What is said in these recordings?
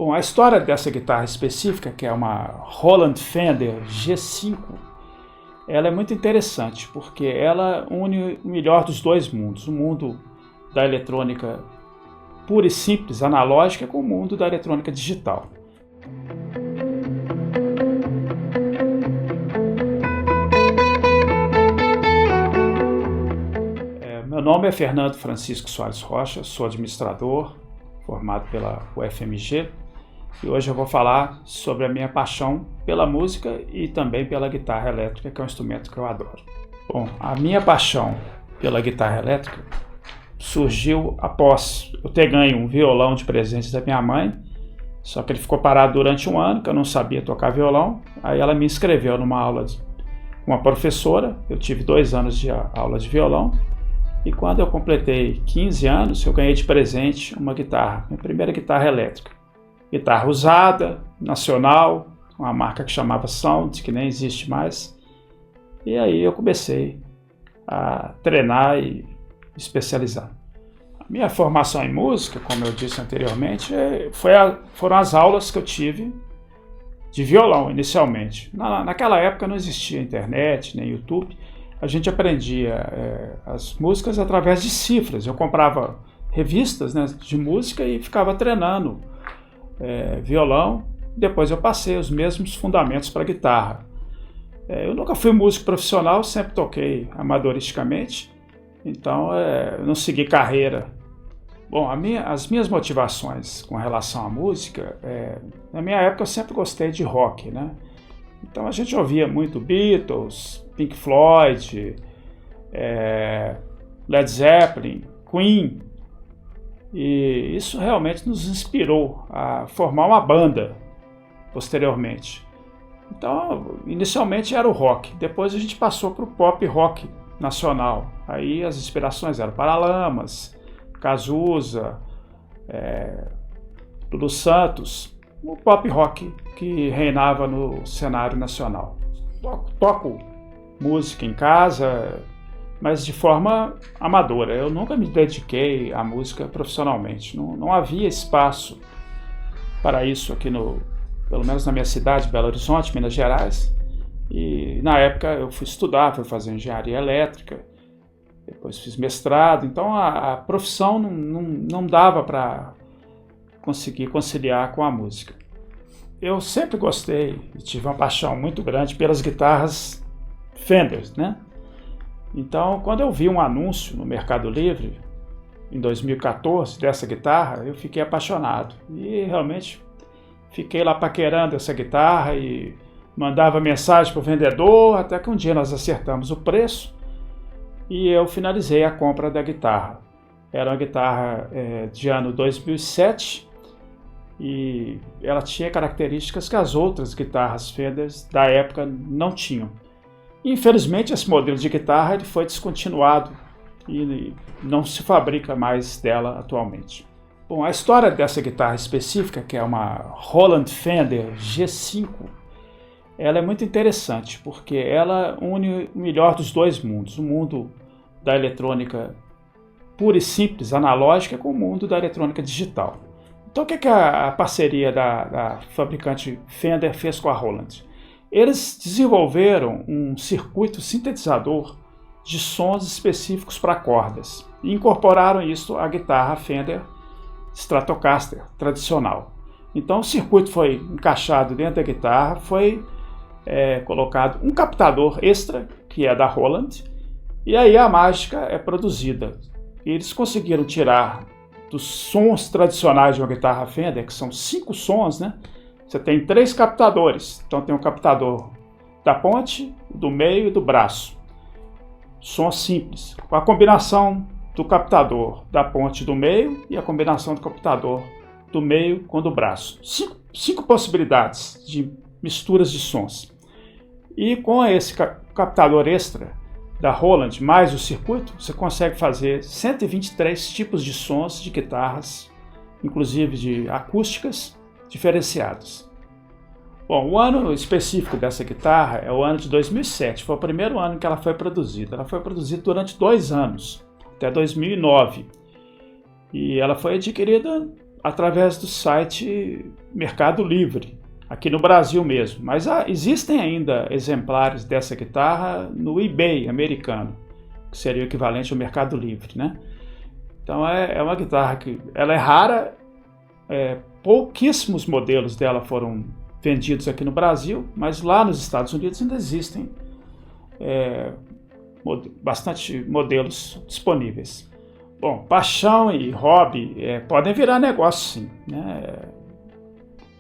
Bom, a história dessa guitarra específica, que é uma Roland Fender G5, ela é muito interessante, porque ela une o melhor dos dois mundos, o mundo da eletrônica pura e simples, analógica, com o mundo da eletrônica digital. Meu nome é Fernando Francisco Soares Rocha, sou administrador, formado pela UFMG, e hoje eu vou falar sobre a minha paixão pela música e também pela guitarra elétrica, que é um instrumento que eu adoro. Bom, a minha paixão pela guitarra elétrica surgiu após eu ter ganho um violão de presente da minha mãe, só que ele ficou parado durante um ano, que eu não sabia tocar violão. Aí ela me inscreveu numa aula com uma professora, eu tive 2 anos de aula de violão, e quando eu completei 15 anos, eu ganhei de presente uma guitarra, minha primeira guitarra elétrica. Guitarra usada, nacional, uma marca que chamava Sound, que nem existe mais. E aí eu comecei a treinar e especializar. A minha formação em música, como eu disse anteriormente, foram as aulas que eu tive de violão, inicialmente. Naquela época não existia internet, nem YouTube. A gente aprendia as músicas através de cifras. Eu comprava revistas, né, de música e ficava treinando violão. Depois eu passei os mesmos fundamentos para guitarra. Eu nunca fui músico profissional, sempre toquei amadoristicamente, então eu não segui carreira. Bom, as minhas motivações com relação à música, na minha época eu sempre gostei de rock, né? Então a gente ouvia muito Beatles, Pink Floyd, Led Zeppelin, Queen, e isso realmente nos inspirou a formar uma banda posteriormente. Então, inicialmente era o rock, depois a gente passou para o pop rock nacional. Aí as inspirações eram Paralamas, Cazuza, Lulu Santos, o pop rock que reinava no cenário nacional. Toco música em casa, mas de forma amadora. Eu nunca me dediquei à música profissionalmente. Não havia espaço para isso aqui pelo menos na minha cidade, Belo Horizonte, Minas Gerais. E na época eu fui estudar, fui fazer engenharia elétrica, depois fiz mestrado. Então a profissão não dava para conseguir conciliar com a música. Eu sempre gostei e tive uma paixão muito grande pelas guitarras Fender, né? Então, quando eu vi um anúncio no Mercado Livre, em 2014, dessa guitarra, eu fiquei apaixonado. E realmente fiquei lá paquerando essa guitarra e mandava mensagem para o vendedor, até que um dia nós acertamos o preço e eu finalizei a compra da guitarra. Era uma guitarra de ano 2007 e ela tinha características que as outras guitarras Fender da época não tinham. Infelizmente, esse modelo de guitarra ele foi descontinuado e não se fabrica mais dela atualmente. Bom, a história dessa guitarra específica, que é uma Roland Fender G5, ela é muito interessante, porque ela une o melhor dos dois mundos, o mundo da eletrônica pura e simples, analógica, com o mundo da eletrônica digital. Então, o que a parceria da fabricante Fender fez com a Roland? Eles desenvolveram um circuito sintetizador de sons específicos para cordas e incorporaram isso à guitarra Fender Stratocaster tradicional. Então o circuito foi encaixado dentro da guitarra, foi colocado um captador extra, que é da Roland, e aí a mágica é produzida. Eles conseguiram tirar dos sons tradicionais de uma guitarra Fender, que são 5 sons, né? Você tem 3 captadores, então tem um captador da ponte, do meio e do braço. Som simples, com a combinação do captador da ponte do meio e a combinação do captador do meio com o do braço. 5 possibilidades de misturas de sons. E com esse captador extra da Roland mais o circuito, você consegue fazer 123 tipos de sons de guitarras, inclusive de acústicas, diferenciados. Bom, o ano específico dessa guitarra é o ano de 2007, foi o primeiro ano que ela foi produzida. Ela foi produzida durante 2 anos, até 2009. E ela foi adquirida através do site Mercado Livre, aqui no Brasil mesmo. Mas existem ainda exemplares dessa guitarra no eBay americano, que seria o equivalente ao Mercado Livre, né? Então é uma guitarra que ela é rara, pouquíssimos modelos dela foram vendidos aqui no Brasil, mas lá nos Estados Unidos ainda existem bastante modelos disponíveis. Bom, paixão e hobby podem virar negócio, sim, né?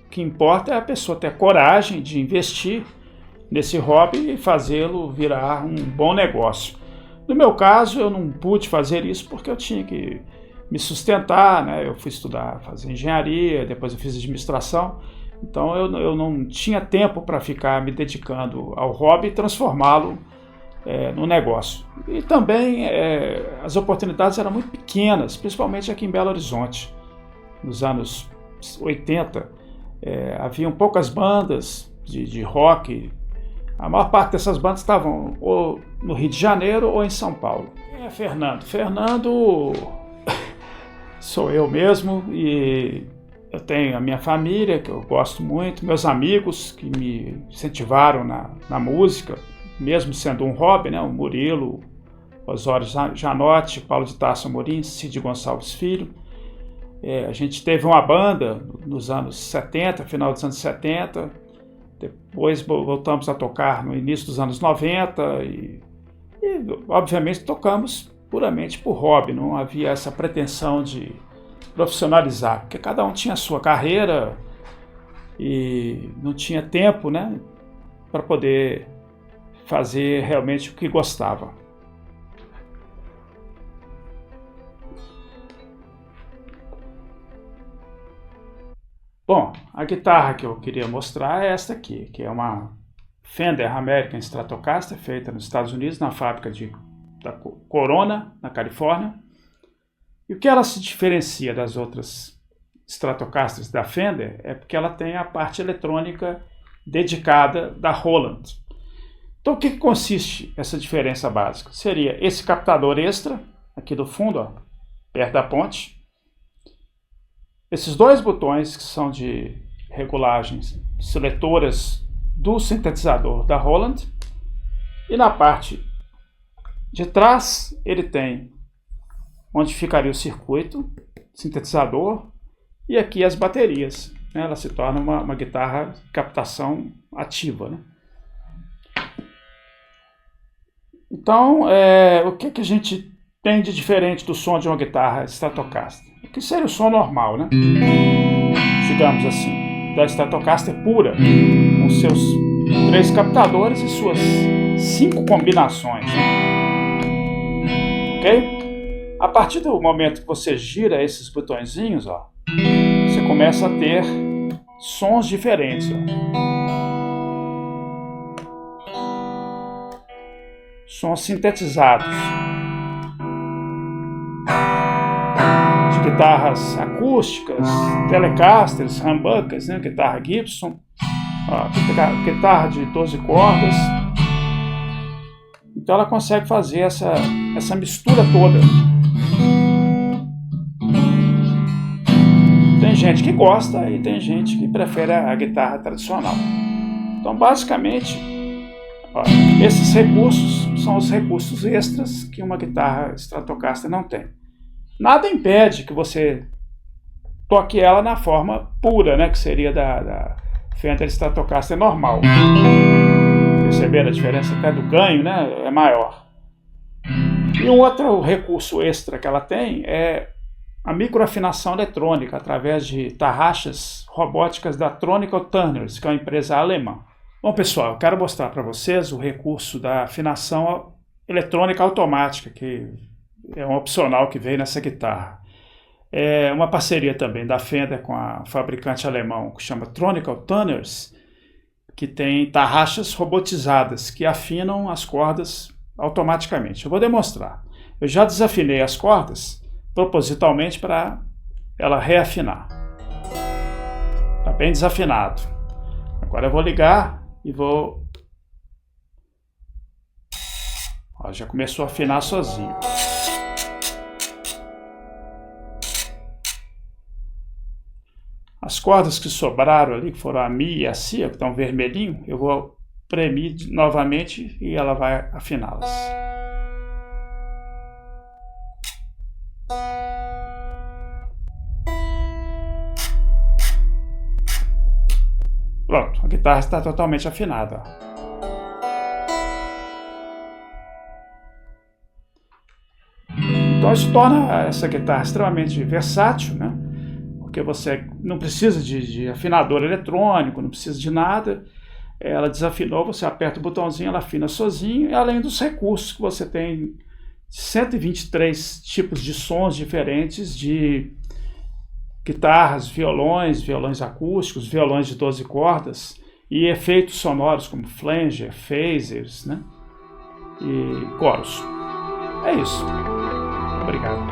O que importa é a pessoa ter coragem de investir nesse hobby e fazê-lo virar um bom negócio. No meu caso, eu não pude fazer isso porque eu tinha que me sustentar, né? Eu fui estudar, fazer engenharia, depois eu fiz administração, então eu não tinha tempo para ficar me dedicando ao hobby e transformá-lo no negócio. E também as oportunidades eram muito pequenas, principalmente aqui em Belo Horizonte. Nos anos 80, haviam poucas bandas de rock. A maior parte dessas bandas estavam ou no Rio de Janeiro ou em São Paulo. Fernando. Fernando sou eu mesmo, e eu tenho a minha família, que eu gosto muito, meus amigos que me incentivaram na música, mesmo sendo um hobby, né? O Murilo, Osório Janotti, Paulo de Tarso Amorim, Cid Gonçalves Filho. A gente teve uma banda nos anos 70, final dos anos 70, depois voltamos a tocar no início dos anos 90 e obviamente tocamos puramente por hobby, não havia essa pretensão de profissionalizar, porque cada um tinha a sua carreira e não tinha tempo, né, para poder fazer realmente o que gostava. Bom, a guitarra que eu queria mostrar é esta aqui, que é uma Fender American Stratocaster, feita nos Estados Unidos, na fábrica da Corona, na Califórnia. E o que ela se diferencia das outras Stratocasters da Fender é porque ela tem a parte eletrônica dedicada da Roland. Então, o que consiste essa diferença básica? Seria esse captador extra, aqui do fundo, ó, perto da ponte. Esses dois botões que são de regulagens seletoras do sintetizador da Roland. E na parte de trás ele tem onde ficaria o circuito, sintetizador, e aqui as baterias. Ela se torna uma guitarra de captação ativa, né? Então, o que a gente tem de diferente do som de uma guitarra Stratocaster? O que seria o som normal, né? Digamos assim, da Stratocaster pura, com seus 3 captadores e suas 5 combinações. Ok? A partir do momento que você gira esses botõezinhos, ó, você começa a ter sons diferentes. Ó. Sons sintetizados. De guitarras acústicas, Telecasters, humbuckers, né? Guitarra Gibson, guitarra de 12 cordas. Então ela consegue fazer essa mistura toda. Tem gente que gosta e tem gente que prefere a guitarra tradicional. Então basicamente, esses recursos são os recursos extras que uma guitarra Stratocaster não tem. Nada impede que você toque ela na forma pura, né, que seria da Fender Stratocaster normal. Perceberam a diferença até do ganho, né, é maior. E um outro recurso extra que ela tem é a microafinação eletrônica através de tarraxas robóticas da Tronical Tuners, que é uma empresa alemã. Bom, pessoal, eu quero mostrar para vocês o recurso da afinação eletrônica automática, que é um opcional que veio nessa guitarra. É uma parceria também da Fender com a fabricante alemão que chama Tronical Tuners, que tem tarraxas robotizadas que afinam as cordas automaticamente. Eu vou demonstrar. Eu já desafinei as cordas propositalmente para ela reafinar. Está bem desafinado. Agora eu vou ligar e vou... já começou a afinar sozinho. As cordas que sobraram ali, que foram a Mi e a Si, que estão vermelhinho, eu vou premir novamente e ela vai afiná-las. Pronto, a guitarra está totalmente afinada. Então isso torna essa guitarra extremamente versátil, né? Porque você não precisa de afinador eletrônico, não precisa de nada. Ela desafinou, você aperta o botãozinho, ela afina sozinho, e além dos recursos que você tem, 123 tipos de sons diferentes de guitarras, violões acústicos, violões de 12 cordas e efeitos sonoros como flanger, phasers, né? E coros. É isso. Obrigado.